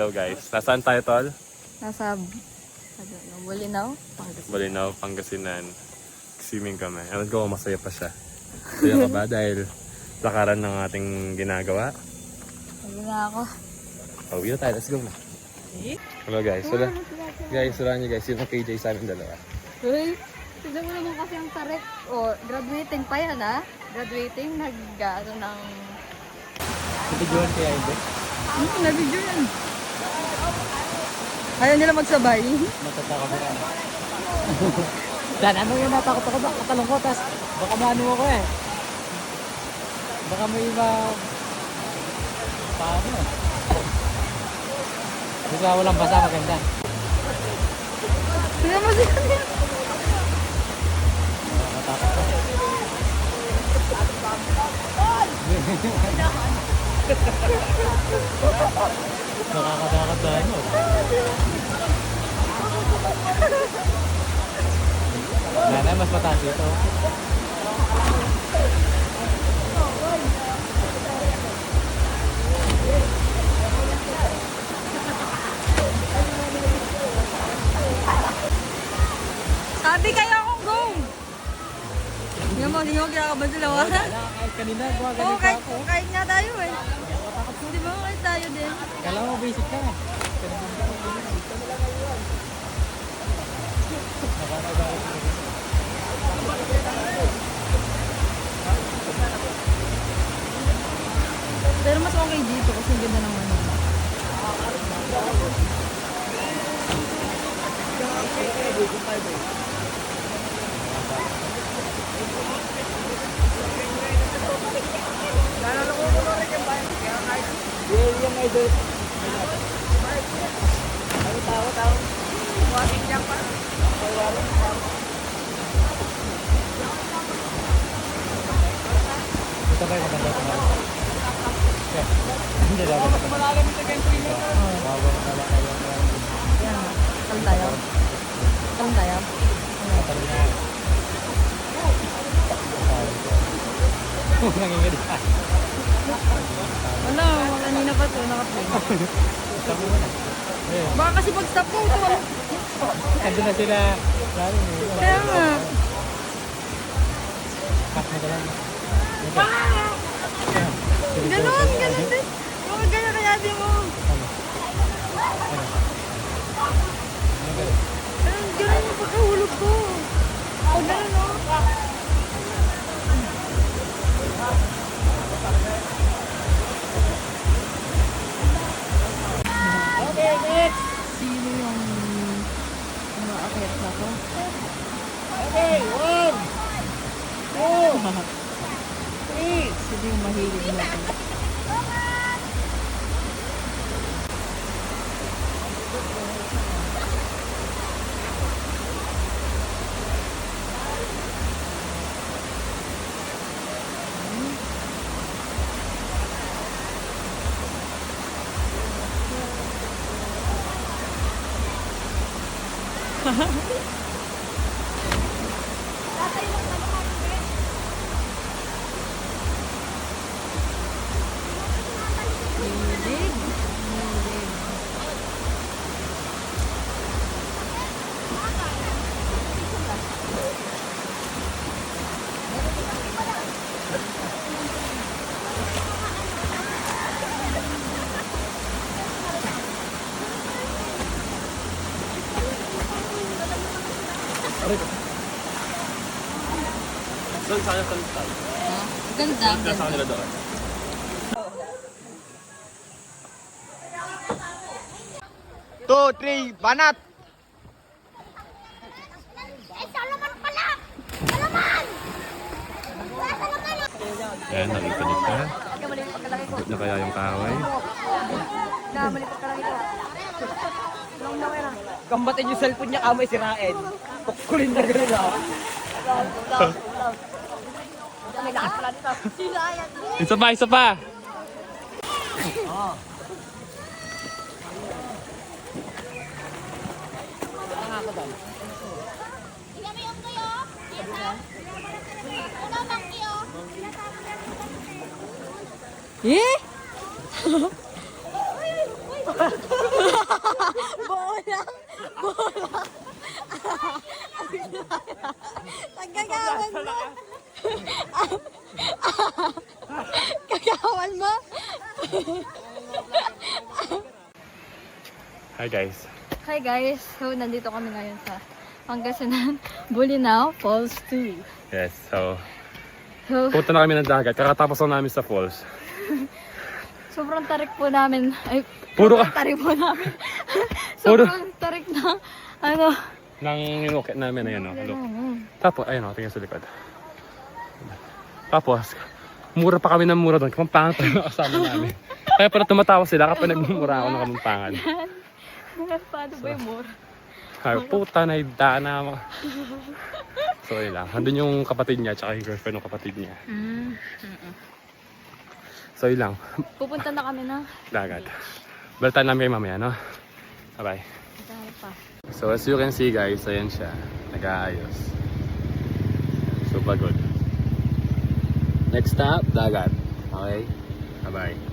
Hello guys. Nasaan tayo, tol? Nasa Bolinao, Pangasinan. Bolinao, Pangasinan. Swimming kami. Ewan ko, masaya pa siya. Masaya ka ba dahil lakaran ng ating ginagawa? Ayun na ako. Pauwi na tayo. Let's go na. Hello guys. Wala niyo guys. Yung KJ sa amin dalawa. Uy, tignan mo naman kasi ang tarik. O, graduating pa yan ha? Graduating, nag-ano ng... Nabidyohan kaya hindi? Nabidyo yan. Ayaw nila magsabay. Natatakot ako. Dan, ano yung natakot ako? Katalong ko, tas baka maano ako eh. Baka may iba... Paano eh? Basta walang basa, maganda. Tignan mo siya niya. Natatakot ko. Nakakatakot na ano. Nana, mas mataas ito. Sabi kayo akong go! Tingnan mo, hindi mo kinakabahan sila. Kahit kanina, gumagaling Oo, pa ako. kahit nga tayo eh. Di ba kahit tayo din? Kala mo basic ka eh. Pero mas okay dito kasi ang ganda ng ano. Yung idol. Tao. Walking niya pa. Ito ba yung maganda ito? Hindi dapat. Malalim ito kayo. Yan. Kalam tayo. Kalam tayo. Nangingid ka. Wala, kanina pa ito. Naka-play. Stop mo muna. Baka kasi pag-stop ko ito. Ando na sila. Kaya nga. Cut mo ka lang. Ganon din. Huwag ganyan kaya di mo. Ganon yung pagkahulog ko. O ganon o. Okay, next! Sino yung umaakit na to? Okay, 1, 2, 3. Sino yung mahilig na to? Hilig. Doon sa kanya tayo. Ganda, Doon sa kanila doon. Two, three, banat! Ayan, nalipalit ka. Ikot na kaya yung kahoy. Gambatin yung cellphone niya kamay sirain. Kukulin na gano'n ako. Isa pa! Eh? Bola! Bola! Nagkagawan mo! Kagawan mo! Hi guys. Hi guys! So, nandito kami ngayon sa Pangasinan, Bolinao Falls 2. Yes, so So, punta na kami ng dagat. Kakatapos na namin sa falls. sobrang tarik po namin. Ay, Puro sobrang tarik po namin. Puro- sobrang tarik na, ano. Nang inukit namin, ayun o. Look. Ano, Tapos, ayun o, tingnan sa likod. Tapos, mura pa kami ng mura doon. Kamampangan pa yung kasama namin. Kaya pala tumatawa sila kapag nagmumura ako ng kamampangan. paano ba yung more? Ay, puta na idana mo. So, ayun lang. Andun yung kapatid niya, tsaka yung girlfriend ng kapatid niya. So, yun lang. Pupunta na kami na. Dagat. Balitan namin kayo mamaya, no? Bye-bye. Dahil pa. So, as you can see guys, ayan siya. Nag-aayos. So, pagod. Next stop, dagat. Okay? Bye-bye.